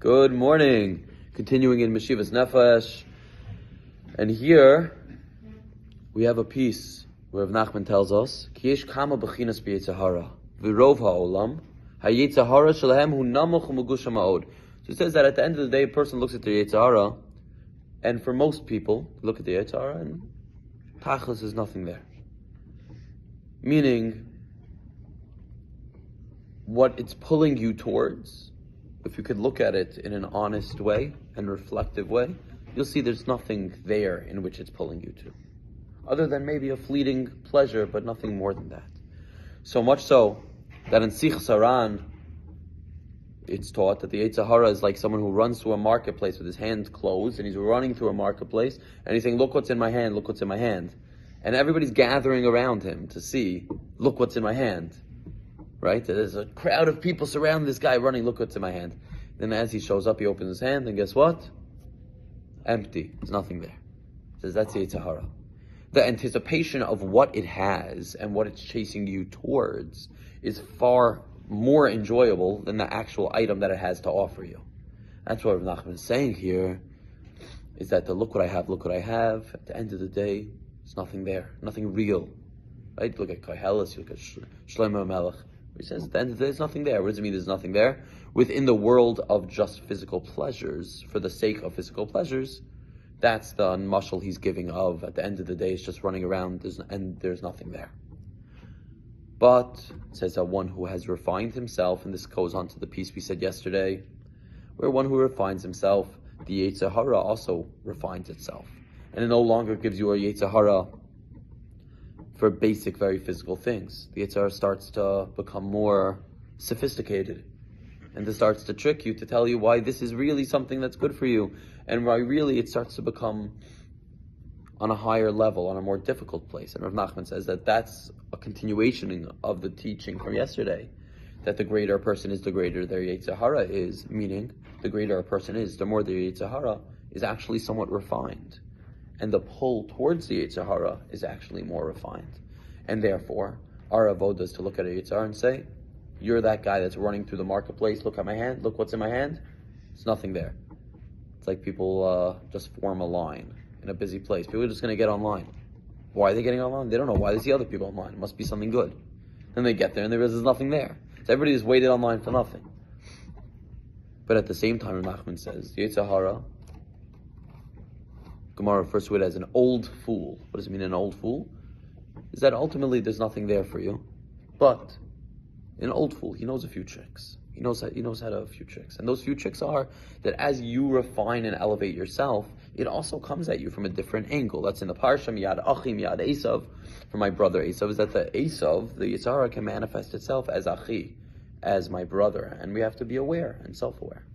Good morning. Continuing in Meshivas Nefesh. And here we have a piece where Nachman tells us, Kiyesh kama b'chinas b'Yetzer Hara, v'rov ha'olam, ha'Yetzer Hara shelahem hu namuch u'megusha ma'od. So it says that at the end of the day, a person looks at the Yetzer Hara, and for most people, look at the Yetzer Hara, and tachlis is nothing there. Meaning, what it's pulling you towards, if you could look at it in an honest way and reflective way, you'll see there's nothing there in which it's pulling you to. Other than maybe a fleeting pleasure, but nothing more than that. So much so that in Sikh Saran, it's taught that the Yetzer Hara is like someone who runs through a marketplace with his hand closed, and he's running through a marketplace, and he's saying, look what's in my hand, look what's in my hand. And everybody's gathering around him to see, look what's in my hand. Right? There's a crowd of people surrounding this guy running, look what's in my hand. Then as he shows up, he opens his hand, and guess what? Empty. There's nothing there. He says, that's the Yetzer Hara. The anticipation of what it has and what it's chasing you towards is far more enjoyable than the actual item that it has to offer you. That's what Rav Nachman is saying here, is that the look what I have, at the end of the day, there's nothing there, nothing real. Right? Look at Koheles, you look at Shlomo Melech. He says, at the end of the day, there's nothing there. What does it mean there's nothing there? Within the world of just physical pleasures, for the sake of physical pleasures, that's the mashal he's giving of, at the end of the day, it's just running around, and there's nothing there. But, it says that one who has refined himself, and this goes on to the piece we said yesterday, where one who refines himself, the Yetzer Hara also refines itself. And it no longer gives you a Yetzer Hara for basic, very physical things. The Yetzer Hara starts to become more sophisticated, and it starts to trick you, to tell you why this is really something that's good for you, and why really it starts to become on a higher level, on a more difficult place. And Rav Nachman says that that's a continuation of the teaching from yesterday, that the greater a person is, the greater their Yetzer Hara is, meaning the greater a person is, the more their Yetzer Hara is actually somewhat refined. And the pull towards the Yetzer Hara is actually more refined. And therefore, our avodah is to look at a Yetzer Hara and say, you're that guy that's running through the marketplace, look at my hand, look what's in my hand, there's nothing there. It's like people just form a line in a busy place. People are just going to get online. Why are they getting online? They don't know. Why they see other people online? It must be something good. Then they get there and they realize there's nothing there. So everybody just waited online for nothing. But at the same time, Nachman says, the Yetzer Hara, Gemara refers to it as an old fool. What does it mean, an old fool? Is that ultimately there's nothing there for you. But an old fool, he knows a few tricks. He knows how to do a few tricks. And those few tricks are that as you refine and elevate yourself, it also comes at you from a different angle. That's in the Parsha, Miyad Achi, Miyad Esav, for my brother Esav, is that the Esav, the Yetzer Hara, can manifest itself as Achi, as my brother. And we have to be aware and self-aware.